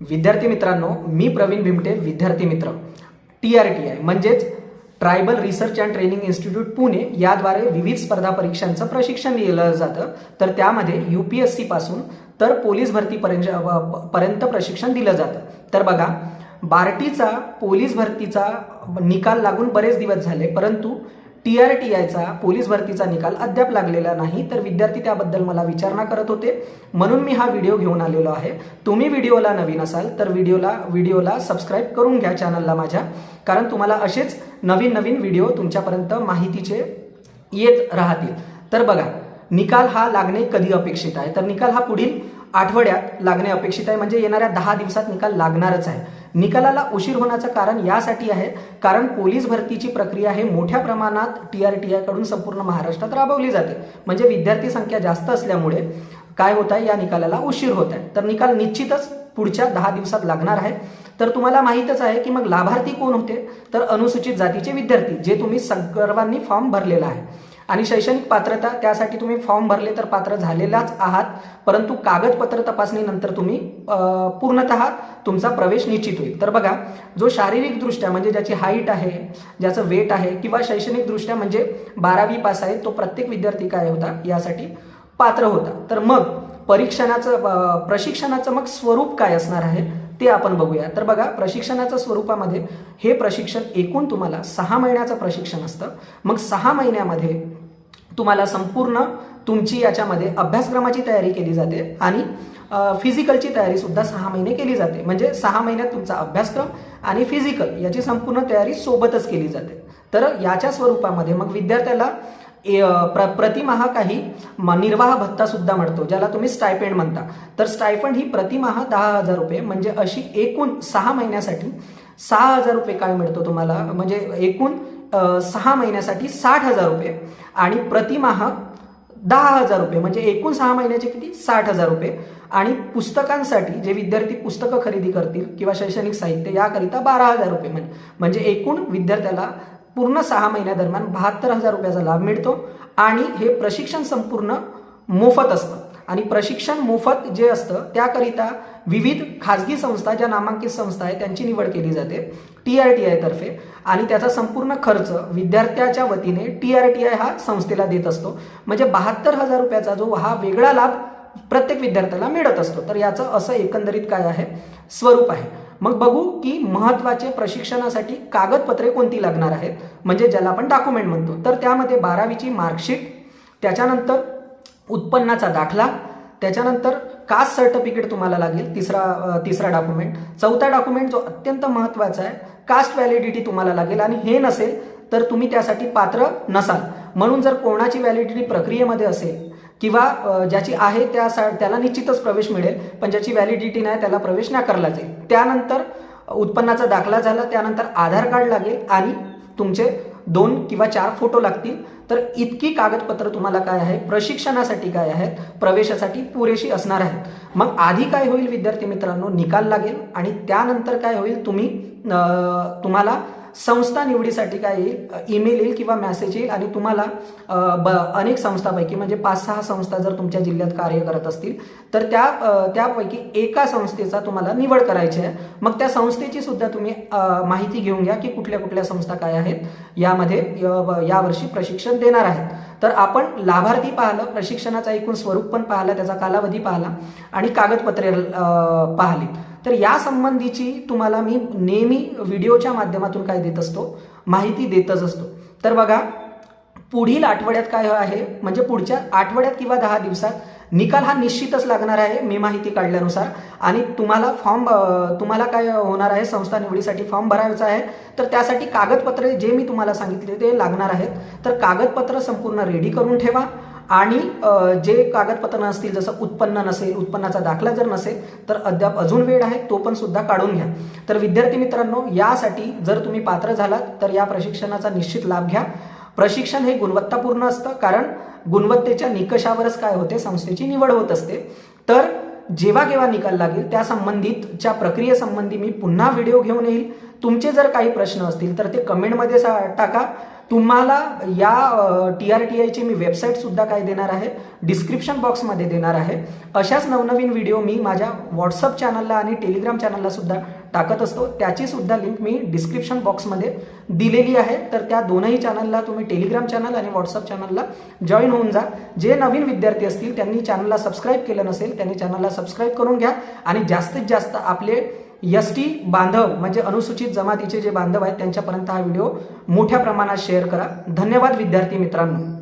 विद्यार्थी मित्रांनो, मी प्रवीण भिमटे, विद्यार्थी मित्र TRTI म्हणजेच tribal research and training institute Pune याद्वारे विविध स्पर्धा परीक्षांचं प्रशिक्षण दिलं जातं. तर त्यामध्ये UPSC पासून तर पोलीस भरतीपर्यंत प्रशिक्षण दिलं जातं. तर बघा, बार्टीचा पोलीस भरतीचा निकाल लागून बरेच दिवस झाले, परंतु TRTIचा पोलीस भरतीचा निकाल अद्याप लागलेला नाही. तर विद्यार्थी त्याबद्दल मला विचारणा करत होते, म्हणून मी हा व्हिडिओ घेऊन आलेलो आहे. तुम्ही व्हिडिओला नवीन असाल तर व्हिडिओला सबस्क्राईब करून घ्या चॅनलला माझ्या, कारण तुम्हाला असेच नवीन व्हिडिओ तुमच्यापर्यंत माहितीचे येत राहतील. तर बघा, निकाल हा लागणे कधी अपेक्षित आहे? तर निकाल हा पुढील आठवड्यात लागणे अपेक्षित आहे, म्हणजे येणाऱ्या 10 दिवसात निकाल लागणारच आहे. निकालाला उशीर होण्याचं कारण यासाठी आहे कारण पोलीस भरतीची प्रक्रिया हे मोठ्या प्रमाणात TRTI कडून संपूर्ण महाराष्ट्रात राबवली जाते. म्हणजे विद्यार्थी संख्या जास्त असल्यामुळे काय होत आहे, या निकालाला उशीर होत आहे. तर निकाल निश्चितच पुढच्या 10 दिवसात लागणार आहे. तर तुम्हाला माहीतच आहे की मग लाभार्थी कोण होते, तर अनुसूचित जातीचे विद्यार्थी, जे तुम्ही सर्वांनी फॉर्म भरलेला आहे. आणि शैक्षणिक पात्रता, त्यासाठी तुम्ही फॉर्म भरले तर पात्र झालेलाच आहात, परंतु कागदपत्र तपासणीनंतर तुम्ही पूर्णतः तुमचा प्रवेश निश्चित होईल. तर बघा, जो शारीरिकदृष्ट्या म्हणजे ज्याची हाईट आहे, ज्याचं वेट आहे, किंवा शैक्षणिकदृष्ट्या म्हणजे 12वी पास आहे, तो प्रत्येक विद्यार्थी काय होता, यासाठी पात्र होता. तर मग प्रशिक्षणाचं मग स्वरूप काय असणार आहे ते आपण बघूया. तर बघा, प्रशिक्षणाच्या स्वरूपामध्ये हे प्रशिक्षण एकूण तुम्हाला 6 महिन्याचं प्रशिक्षण असतं. मग 6 महिन्यामध्ये तुम्हाला संपूर्ण तुमची याच्यामध्ये अभ्यासक्रमाची तयारी केली जाते आणि फिजिकलची तयारी सुद्धा 6 महिने केली जाते. म्हणजे 6 महिन्यात तुमचा अभ्यासक्रम आणि फिजिकल याची संपूर्ण तयारी सोबतच केली जाते. तर याच्या स्वरूपामध्ये मग विद्यार्थ्याला प्रतिमाह काही निर्वाह भत्ता सुद्धा मिळतो, ज्याला तुम्ही स्टायपेंड म्हणता. तर स्टायपेंड ही प्रतिमाह 10,000 रुपये, म्हणजे अशी एकूण 6 महिन्यासाठी 6,000 रुपये काय मिळतो तुम्हाला, म्हणजे एकूण 6 महिन्यासाठी 60,000 रुपये आणि प्रतिमाह 10,000 रुपये, म्हणजे एकूण 6 महिन्याचे किती, 60,000 रुपये. आणि पुस्तकांसाठी जे विद्यार्थी पुस्तकं खरेदी करतील किंवा शैक्षणिक साहित्य याकरिता 12,000 रुपये, म्हणजे एकूण विद्यार्थ्याला पूर्ण 6 महिन्यादरम्यान 72,000 रुपयाचा लाभ मिळतो. आणि हे प्रशिक्षण संपूर्ण मोफत असतं. आणि प्रशिक्षण मोफत जे असतं त्याकरिता विविध खाजगी संस्था, ज्या नामांकित संस्था आहेत, त्यांची निवड केली जाते TRTI तर्फे. आणि त्याचा संपूर्ण खर्च विद्यार्थ्याच्या वतीने TRTI हा संस्थेला देत असतो. म्हणजे 72,000 रुपयाचा जो हा वेगळा लाभ प्रत्येक विद्यार्थ्याला मिळत असतो. तर याचं असं एकंदरीत काय आहे, स्वरूप आहे. मग बघू की महत्त्वाचे प्रशिक्षणासाठी कागदपत्रे कोणती लागणार आहेत, म्हणजे ज्याला आपण डॉक्युमेंट म्हणतो. तर त्यामध्ये 12वीची मार्कशीट, त्याच्यानंतर उत्पन्नाचा दाखला, त्याच्यानंतर कास्ट सर्टिफिकेट तुम्हाला लागेल, तिसरा डॉक्युमेंट. चौथा डॉक्युमेंट जो अत्यंत महत्त्वाचा आहे, कास्ट व्हॅलिडिटी तुम्हाला लागेल. आणि हे नसेल तर तुम्ही त्यासाठी पात्र नसाल. म्हणून जर कोणाची व्हॅलिडिटी प्रक्रियेमध्ये असेल किंवा ज्याची आहे त्याला निश्चितच प्रवेश मिळेल, पण ज्याची व्हॅलिडिटी नाही त्याला प्रवेश नाकारला जाईल. त्यानंतर उत्पन्नाचा दाखला झाला, त्यानंतर आधार कार्ड लागेल आणि तुमचे 2 किंवा 4 फोटो लागतील. तर इतकी कागदपत्र तुम्हाला काय आहे, प्रशिक्षणासाठी काय आहेत, प्रवेशासाठी पुरेशी असणार आहेत. मग आधी काय होईल विद्यार्थी मित्रांनो, निकाल लागेल आणि त्यानंतर काय होईल, तुम्हाला संस्था निवडीसाठी काय येईल, ईमेल येईल किंवा मेसेज येईल. आणि तुम्हाला अनेक संस्थांपैकी म्हणजे 5-6 संस्था जर तुमच्या जिल्ह्यात कार्य करत असतील तर त्यापैकी एका संस्थेचा तुम्हाला निवड करायची आहे. मग त्या संस्थेची सुद्धा तुम्ही माहिती घेऊन घ्या की कुठल्या संस्था काय आहेत यामध्ये यावर्षी प्रशिक्षण देणार आहेत. तर आपण लाभार्थी पाहिलं, प्रशिक्षणाचा एकूण स्वरूप पण पाहिला, त्याचा कालावधी पाहिला आणि कागदपत्रे पाहिली. तर या संबंधीची तुम्हाला मी नेहमी व्हिडिओच्या माध्यमातून काय देत असतो, माहिती देतच असतो. तर बघा, पुढील आठवड्यात काय आहे, म्हणजे पुढच्या आठवड्यात किंवा 10 दिवसात निकाल हा निश्चितच लागणार आहे मी माहिती काढल्यानुसार. आणि तुम्हाला काय होणार आहे, संस्था निवडीसाठी फॉर्म भरायचा आहे. तर त्यासाठी कागदपत्रे जे मी तुम्हाला सांगितले ते लागणार आहेत. तर कागदपत्र संपूर्ण रेडी करून ठेवा. आणि जे कागदपत्र नसतील, जसं उत्पन्न नसेल, उत्पन्नाचा दाखला जर नसेल तर अद्याप अजून वेळ आहे, तो पण सुद्धा काढून घ्या. तर विद्यार्थी मित्रांनो, यासाठी जर तुम्ही पात्र झालात तर या प्रशिक्षणाचा निश्चित लाभ घ्या. प्रशिक्षण हे गुणवत्तापूर्ण असतं, कारण गुणवत्तेच्या निकषावरच काय होते, संस्थेची निवड होत असते. तर जेव्हा केव्हा निकाल लागेल त्या संबंधितच्या प्रक्रियेसंबंधी मी पुन्हा व्हिडिओ घेऊन येईल. तुमचे जर काही प्रश्न असतील तर ते कमेंटमध्ये टाका. तुम्हाला या TRTI ची मी वेबसाईट सुद्धा काय देणार आहे, डिस्क्रिप्शन बॉक्समध्ये देणार आहे. अशाच नवनवीन व्हिडिओ मी माझ्या व्हॉट्सअप चॅनलला आणि टेलिग्राम चॅनलला सुद्धा टाकत असतो. त्याची सुद्धा लिंक मी डिस्क्रिप्शन बॉक्समध्ये दिलेली आहे. तर त्या दोनही चॅनलला तुम्ही टेलिग्राम चॅनल आणि व्हॉट्सअप चॅनलला जॉईन होऊन जा. जे नवीन विद्यार्थी असतील त्यांनी चॅनलला सबस्क्राईब केलं नसेल त्यांनी चॅनलला सबस्क्राईब करून घ्या आणि जास्तीत जास्त आपले ST बांधव म्हणजे अनुसूचित जमातीचे जे बांधव आहेत त्यांच्यापर्यंत हा व्हिडिओ मोठ्या प्रमाणात शेअर करा. धन्यवाद विद्यार्थी मित्रांनो.